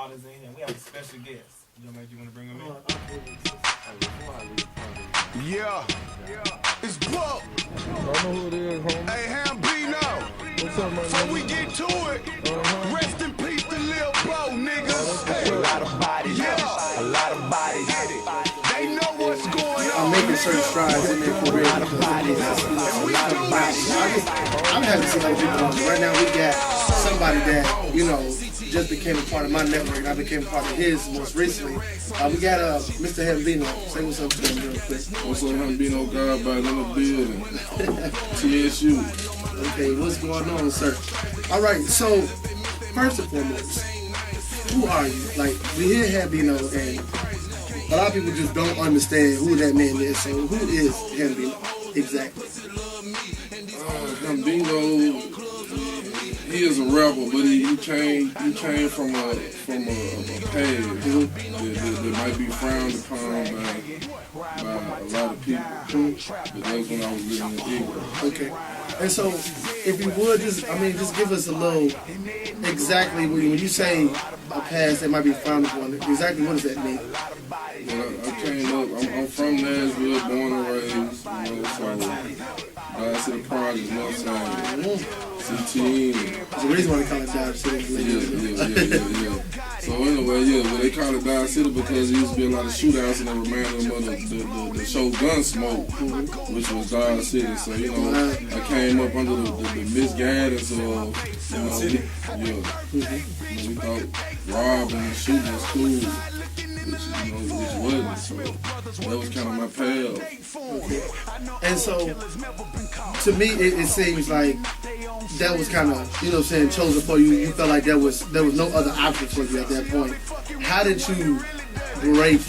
artists in here. We have a special guest. You want to bring him in? Yeah. It's Book. I know who it is, homie. Hey, Hambino. What's up, man? Before we get to it, rest in peace to Lil Bo, niggas. Hey. A lot of bodies, Yeah. a lot of bodies. They know what's going on. I'm making certain strides in their career. A lot of bodies, a lot of bodies. I'm having to see other people on. Right now, we got somebody that, you know, just became a part of my network. I became a part of his most recently. We got Mr. Hambino. Say what's up to him real quick. What's up, Hambino? Godbody in the building. TSU. Okay, what's going on, sir? All right, so first and foremost, who are you? Like, we hear Hambino, and a lot of people just don't understand who that man is. So, who is Hambino exactly? Hambino, he is a rapper, but he came from a past that might be frowned upon by a lot of people. But that was when I was living in England. Okay. And so, if you would, just give us a little, exactly, when you say a past that might be frowned upon, exactly what does that mean? Well, I came up, I'm from Nashville, born and raised, you know, so I see the project, you know what I'm saying? CTN. There's a reason why they call it Dodge City. Yeah. So anyway, well, they call it Dodge City because there used to be a lot of shootouts and they reminded them of the show Gunsmoke, which was Dodge City. So, you know, I came up under the misguidance of, you know, we thought robbing and shooting was cool. Which wasn't. So that was kind of my path. And so, to me, it seems like that was kind of, you know what I'm saying, chosen for you. You felt like there was no other option for you at that point. How did you break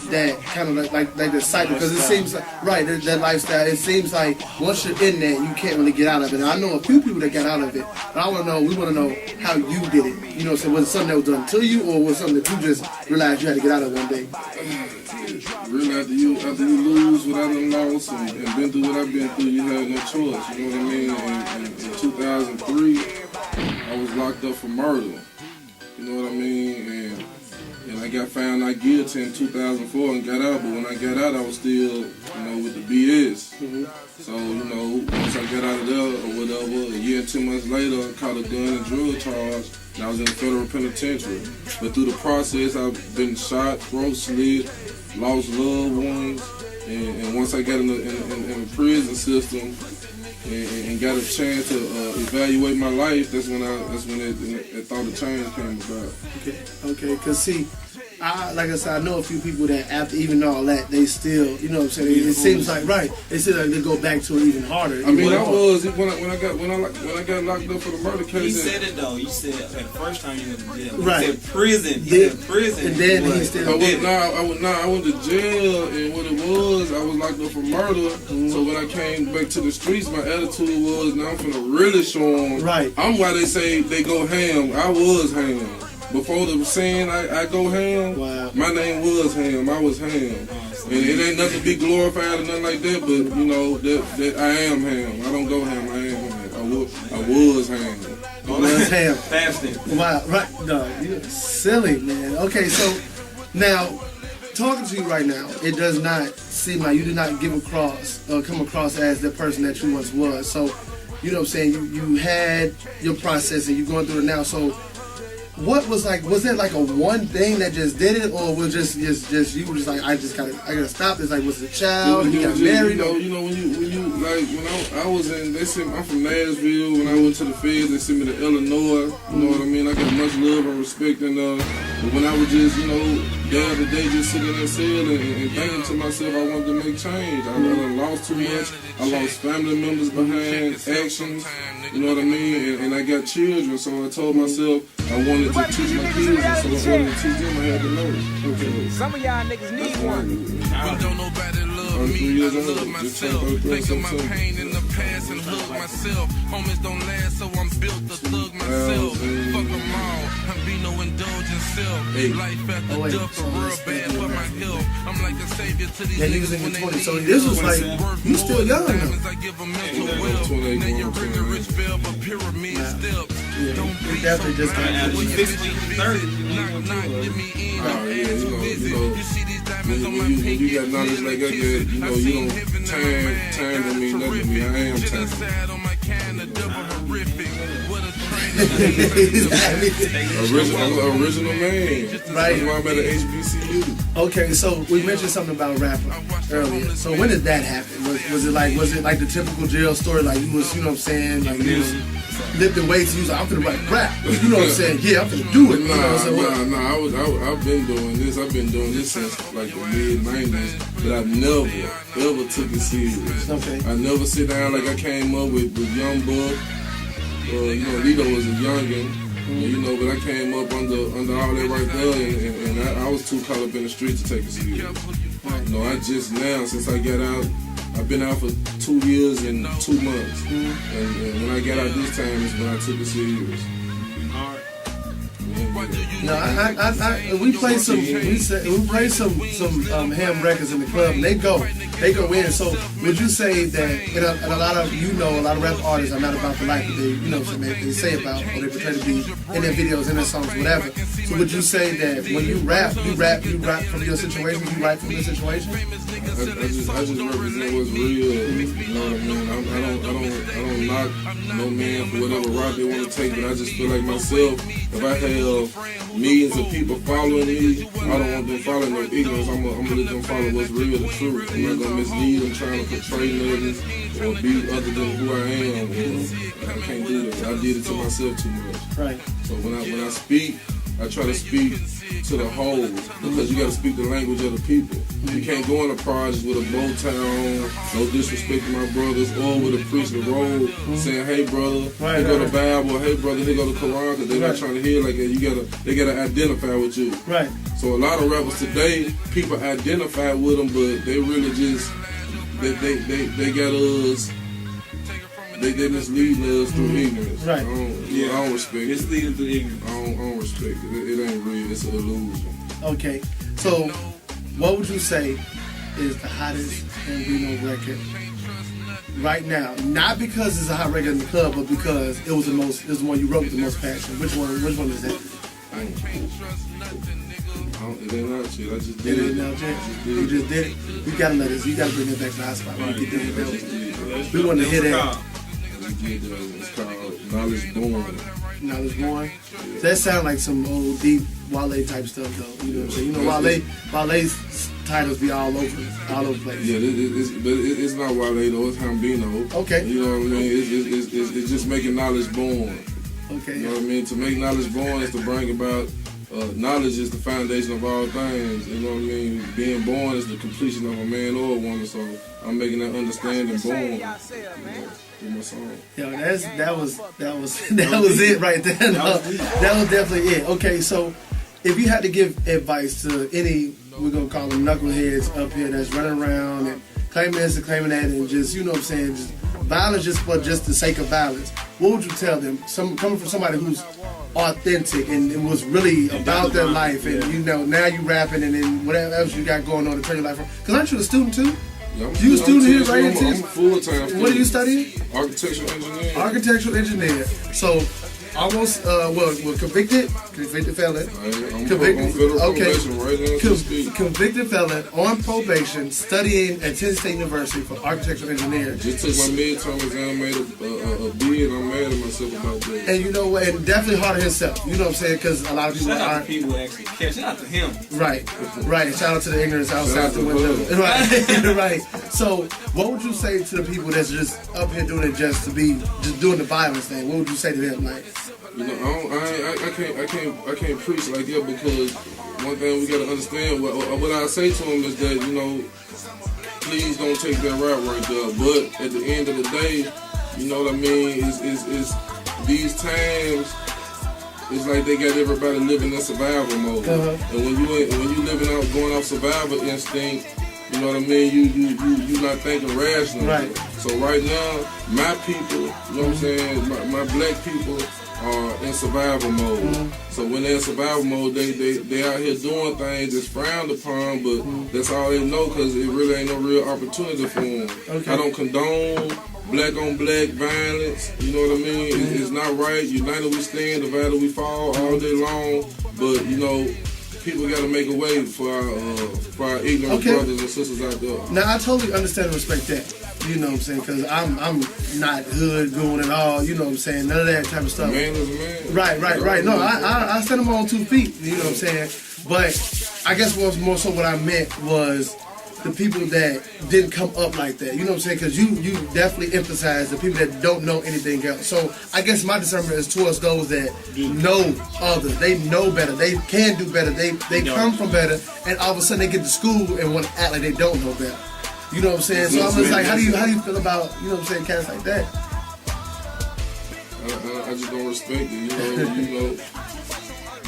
that kind of like the cycle? Because it seems like, right, that lifestyle, it seems like once you're in that, you can't really get out of it. And I know a few people that got out of it, but we want to know how you did it. You know, so was it something that was done to you, or was it something that you just realized you had to get out of one day? Really, after you lose what I done lost and been through what I've been through, you had no choice. You know what I mean? In 2003, I was locked up for murder. You know what I mean? And I got found not guilty in 2004 and got out. But when I got out, I was still, you know, with the BS. So, you know, once I got out of there or whatever, a year and 2 months later, I caught a gun and drug charge. And I was in the federal penitentiary. But through the process, I've been shot, throat slit, lost loved ones. And once I got in the prison system and got a chance to evaluate my life, that's when that thought of change came about. Okay, because see, like I said, I know a few people that after even all that, they still, you know what I'm saying, it seems like, right, it seems like they go back to it even harder. I mean, I was, when I got locked up for the murder case. He said it though, you said at the first time you went to jail. Right. He said prison, he said prison. And then he still did it. I went to jail, and what it was, I was locked up for murder. So when I came back to the streets, my attitude was, now I'm finna really show them. Right. I'm why they say they go ham. I was ham. Before the saying I go ham, wow. My name was Ham. I was Ham. And it ain't nothing to be glorified or nothing like that, but you know, that I am Ham. I don't go ham, I am Ham. I was Ham. Was Ham. Fasting. Wow, right. No, you're silly, man. Okay, so now, talking to you right now, it does not seem like you did not come across as the person that you once was. So, you know what I'm saying, you had your process and you're going through it now. So, what was there like a one thing that just did it, or was just you were just like, I gotta stop this? Like, was it a child? You got married? You know when you like when I was in, I'm from Nashville. When I went to the feds, they sent me to Illinois. You know what I mean? I got much love and respect, and but when I was just day after day just sitting in that cell and thinking to myself, I wanted to make change. I lost too much. I lost family members behind actions. You know what I mean? And I got children, so I told myself I wanted to teach my kids, and so I wanted to teach them. I had to know it. Okay. Some of y'all niggas need one. But don't nobody love me, I love myself. Think of my pain in the past and hug myself. Homies don't last, so I'm built to thug myself. Fuck them all, Hambino indulgent self. Life after death for real bad for my health. I'm like a savior to these niggas in when the they 20s, need so this was like, you still young though. I give them mental wealth. Now you bring a rich bell, but pyramid steps. Yeah, it definitely just got After you physically 30, when you got knowledge like that, you know, you don't time don't mean nothing to me. I am original man. Right. That's why I'm at an HBCU. Okay, so we mentioned something about rapping earlier. So when did that happen? Was it like the typical jail story? Like you was, you know what I'm saying? Like you was lifting weights. You was like, I'm gonna write rap. You know what I'm saying? Yeah, I'm gonna do it. I've been doing this. I've been doing this since like the mid '90s, but I've never ever took it serious. Okay. I never sit down like I came up with Young Buck. You know, Lito was a youngin', you know, but I came up under all that right there, and I was too caught up in the streets to take it serious. You know, I just now, since I got out, I've been out for 2 years and 2 months, and when I got out this time is when I took it serious. No, we play some ham records in the club, and they go in. So would you say that and a lot of a lot of rap artists are not about the life that they, you know, they say about or they portray to be in their videos, in their songs, whatever. So would you say that when you rap from your situation, you write from your situation? I just represent what's real. You know what I mean? I don't knock no man for whatever route they want to take, but I just feel like myself, if I have millions of people following me, I don't want them following no ignorance. I'm gonna let them follow what's real, the truth. I'm not gonna mislead them trying to portray nothing or be other than who I am. I can't do that. I did it to myself too much. Right. So when I speak, I try to speak to the whole, because you got to speak the language of the people. You can't go in a project with a bow tie on, no disrespect to my brothers, or with a priest the road saying, "Hey brother, here go the Bible," "Hey brother, here go the Quran," because they're not trying to hear like that. They gotta identify with you. Right. So a lot of rappers today, people identify with them, but they really just they got us. They misleading us through ignorance. Right. I don't respect it. Misleading through ignorance. I don't respect it. It ain't real. It's an illusion. Okay. So what would you say is the hottest Hambino record right now? Not because it's a hot record in the club, but because it was the one you wrote with the most passion. Which one is that? It ain't out yet. I just did it. It ain't out yet. You just did it. You gotta let us. You gotta bring it back to the hot spot. We want to hear that. It's called Knowledge Born. Knowledge Born. So that sounds like some old deep Wale type stuff, though. You know what I'm saying? You know, Wale's titles be all over the place. Yeah, but it's not Wale though. It's Hambino. Okay. You know what I mean? It's just making knowledge born. Okay. You know what I mean? To make knowledge born is to bring about. Knowledge is the foundation of all things. You know what I mean? Being born is the completion of a man or a woman. So I'm making that understanding born. In my song. Yo, that was it right there. No, that was definitely it. Okay, so if you had to give advice to any, we're gonna call them knuckleheads up here that's running around and claiming this and claiming that and just, you know what I'm saying, just violence just for just the sake of violence, what would you tell them? Coming from somebody who's authentic and it was really about their life, and you know, now you rapping and then whatever else you got going on to turn your life around. Because aren't you a student too? Yeah, you a student here right in TSU? I'm full-time student. What are you studying? Architectural engineer. Architectural engineer. So almost convicted felon. I'm on federal probation right now. Convicted felon on probation, studying at Tennessee State University for architectural engineer. Just took my midterm exam, made a bid. I'm mad at myself about that. And you know what? And definitely hard on himself. You know what I'm saying? Because a lot of people Shout out aren't. to people actually catch. Shout out to him. Right. Shout out to the ignorance outside the window. Right. So, what would you say to the people that's just up here doing it just doing the violence thing? What would you say to them? Like, you know, I can't preach like that, because one thing we gotta understand. What I say to them is that, you know, please don't take that route right there. But at the end of the day, you know what I mean? Is these times. It's like they got everybody living in survival mode, and when you living out going off survival instinct, you know what I mean. You not thinking rationally. Right. So right now, my people, you know what I'm saying, my black people are in survival mode. So when they're in survival mode, they out here doing things that's frowned upon, but that's all they know, because it really ain't no real opportunity for them. Okay. I don't condone black on black violence. You know what I mean? It's not right. United we stand, divided we fall all day long. But you know, people got to make a way for our ignorant brothers and sisters out there. Now I totally understand and respect that. You know what I'm saying? Because I'm not hood going at all. You know what I'm saying? None of that type of stuff. Man is a man. Right. No, I stand them on 2 feet. You know what I'm saying? But I guess more so what I meant was the people that didn't come up like that. You know what I'm saying? Because you definitely emphasize the people that don't know anything else. So I guess my discernment is towards those that know others. They know better. They can do better. They come from better. And all of a sudden they get to school and want to act like they don't know better. You know what I'm saying? So I'm just like, how do you feel about, you know what I'm saying, cats like that? I just don't respect it.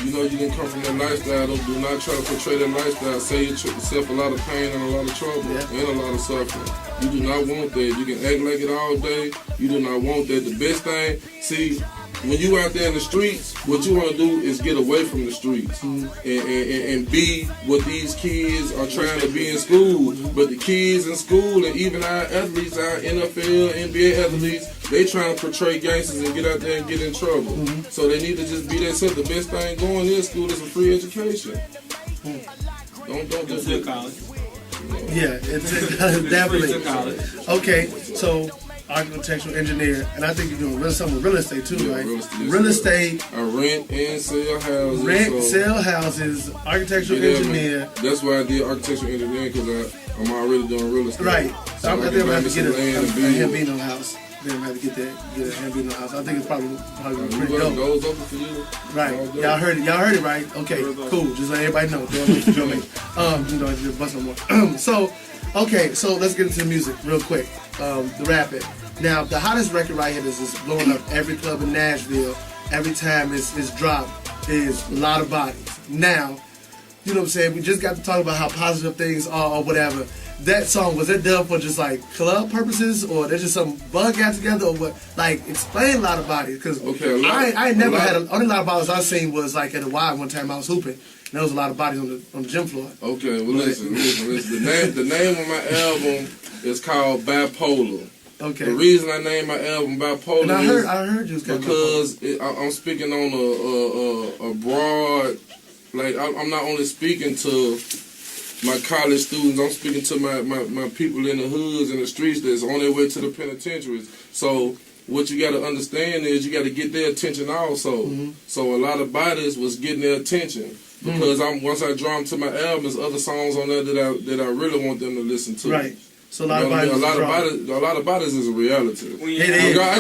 You know you didn't come from that lifestyle. Do not try to portray that lifestyle. Save yourself a lot of pain and a lot of trouble and a lot of suffering. You do not want that. You can act like it all day. You do not want that. The best thing, see, when you out there in the streets, what you want to do is get away from the streets and be what these kids are trying to be in school. But the kids in school and even our athletes, our NFL, NBA athletes, they trying to portray gangsters and get out there and get in trouble. So they need to just be themselves. The best thing going in school is a free education. Don't do to college. Yeah, it's definitely. Okay, so architectural engineer, and I think you're doing something with real estate too, right? Real estate. I rent and sell houses. Sell houses, architectural engineer. That's why I did architectural engineering, because I'm already doing real estate. Right. So I think I'm gonna have to get a Hambino house. Then I'm gonna have to get a Hambino house. I think it's probably pretty dope. Doors open for you. Right. Y'all heard it, right? Okay, cool. Just let everybody know. You don't have to bust no more. So let's get into the music real quick. The rapping. Now, the hottest record right here is blowing up every club in Nashville. Every time it's dropped, is a lot of bodies. Now, you know what I'm saying? We just got to talk about how positive things are or whatever. That song, was it done for just like club purposes, or there's just some bug got together, or what? Like, explain a lot of bodies, because I never had only lot of bodies I seen was like at a Y one time I was hooping. And there was a lot of bodies on the gym floor. Okay, well listen. The name of my album is called Bipolar. Okay. The reason I named my album Bipolar and I heard you was because I'm speaking on a broad, like I'm not only speaking to my college students, I'm speaking to my people in the hoods and the streets that's on their way to the penitentiaries. So what you got to understand is you got to get their attention also. So a lot of bodies was getting their attention. Because once I draw them to my album, there's other songs on there that I really want them to listen to. Right. So a lot of bodies is a reality. It is. I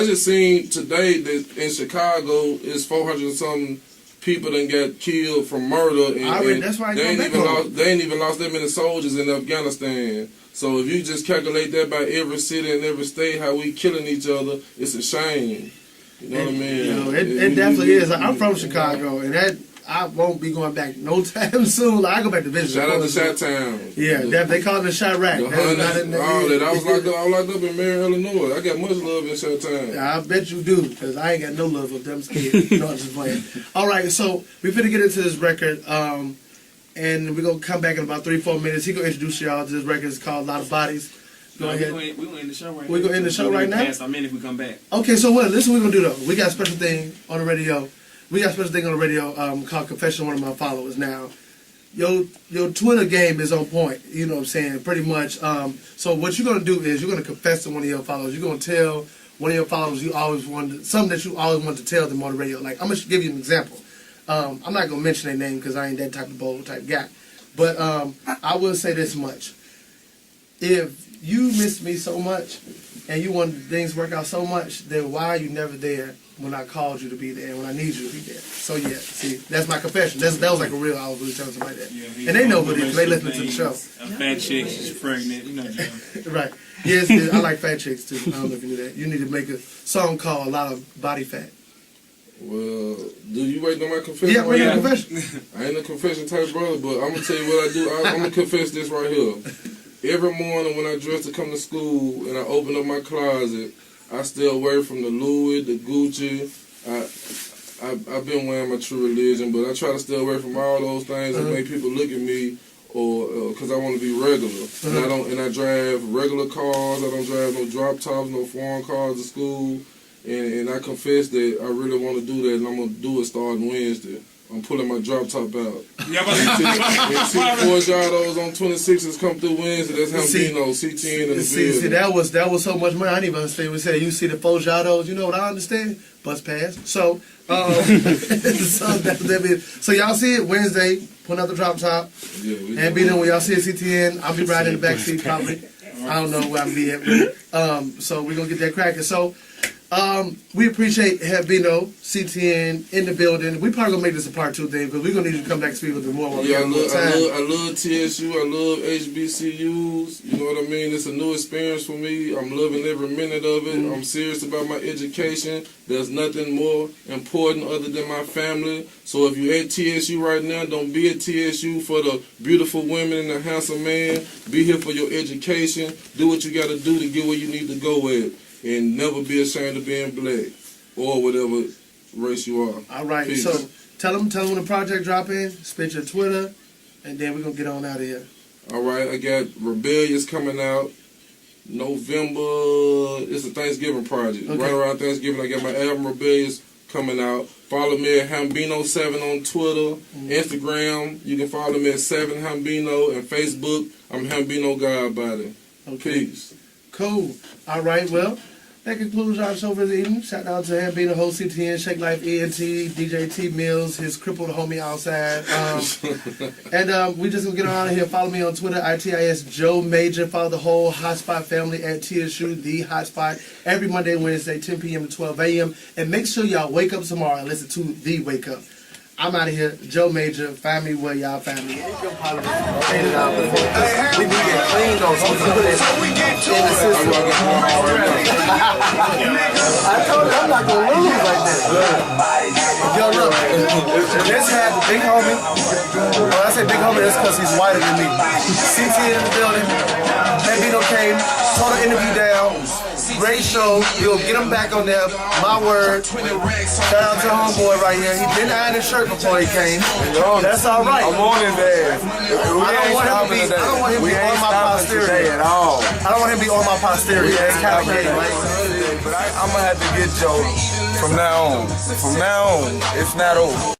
just seen today that in Chicago is 400 and something people that got killed from murder, and that's why they ain't even lost that many soldiers in Afghanistan. So if you just calculate that by every city and every state, how we killing each other, it's a shame. You know what I mean? It definitely is. I'm from Chicago, and that. I won't be going back no time soon. Like, I go back to visit. Shout out to Shot Town. Yeah, they call it the Shot Rack. I was locked up in Marion, Illinois. I got much love in Shot Town. I bet you do, because I ain't got no love for them scared. No, I'm just playing. All right, so we finna get into this record, and we're going to come back in about 3-4 minutes. He going to introduce y'all to this record. It's called A Lot of Bodies. Go ahead. We're going to end the show right now. We're going to end the show right now? Past a minute if we come back. Okay, so what? Listen what we're going to do, though. We got a special thing on the radio. We got a special thing on the radio called Confession of One of My Followers. Now, your Twitter game is on point. You know what I'm saying? Pretty much. So what you're going to do is you're going to confess to one of your followers. You're going to tell one of your followers something that you always want to tell them on the radio. Like, I'm going to give you an example. I'm not going to mention their name because I ain't that type of bold type guy. But I will say this much. If you miss me so much and you want things to work out so much, then why are you never there when I called you to be there and when I need you to be there? So yeah, see, that's my confession. That was like a real, I was really telling somebody that. Yeah, and they know who it is, they listen to the show. A fat chick, she's pregnant, you know, John. Right. Yes, I like fat chicks too. I don't know if you knew that. You need to make a song called A Lot of Body Fat. Well, do you wait on my confession? Yeah, wait on confession. I ain't a confession type brother, but I'm going to tell you what I do. I'm going to confess this right here. Every morning when I dress to come to school and I open up my closet, I stay away from the Louis, the Gucci. I've been wearing my true religion, but I try to stay away from all those things that make people look at me or because I want to be regular. And I drive regular cars. I don't drive no drop tops, no foreign cars to school. And I confess that I really want to do that, and I'm gonna do it starting Wednesday. I'm pulling my drop top out. Yeah, but see Four Giados on 26s come through Wednesday. That's Hambino, CTN in the see, that was so much money. I didn't even understand what you said. You see the Four Giados, you know what I understand? Bus pass. So, so y'all see it Wednesday, putting out the drop top. Yeah, Hambino, when y'all see it CTN, I'll be riding in the back seat probably. I don't know where I'll be at with it. So we're gonna get that cracking. So we appreciate Hambino, CTN in the building. We probably gonna make this a part 2 thing because we're gonna need you to come back and speak a little bit more. I love TSU. I love HBCUs. You know what I mean? It's a new experience for me. I'm loving every minute of it. I'm serious about my education. There's nothing more important other than my family. So if you're at TSU right now, don't be at TSU for the beautiful women and the handsome man. Be here for your education. Do what you got to do to get where you need to go with. And never be ashamed of being black or whatever race you are. All right, Peace. so tell them when the project drop in, spit your Twitter, and then we're going to get on out of here. All right, I got Rebellious coming out November. It's a Thanksgiving project. Okay. Right around Thanksgiving, I got my album Rebellious coming out. Follow me at Hambino7 on Twitter, Instagram. You can follow me at 7Hambino, and Facebook, I'm Hambino Godbody. Okay. Peace. Cool. All right, well, that concludes our show for the evening. Shout out to Hambino, host CTN, Shake Life ENT, DJ T Mills, his crippled homie outside. And we just gonna get on out of here. Follow me on Twitter, ITIS Joe Major. Follow the whole Hotspot family at TSU, the Hotspot, every Monday, Wednesday, 10 p.m. to 12 a.m. And make sure y'all wake up tomorrow and listen to The Wake Up. I'm out of here. Joe Major. Find me where y'all find me. We need to get cleaned on so we can put it in the system. I told you I'm not going to lose like that. Yo, look. Let's have the big homie. When I say big homie, that's because he's whiter than me. CT in the building. Hambino came. Told the interview down. Great show. We'll get him back on there. My word. Shout out to homeboy right here. He didn't iron his shirt before he came. That's all right. I'm on his ass. I don't want him to be on my posterity at all. I don't want him to be on my posterity. That's kind of gay, right? But I'm gonna have to get Joe from now on. From now on, it's not over.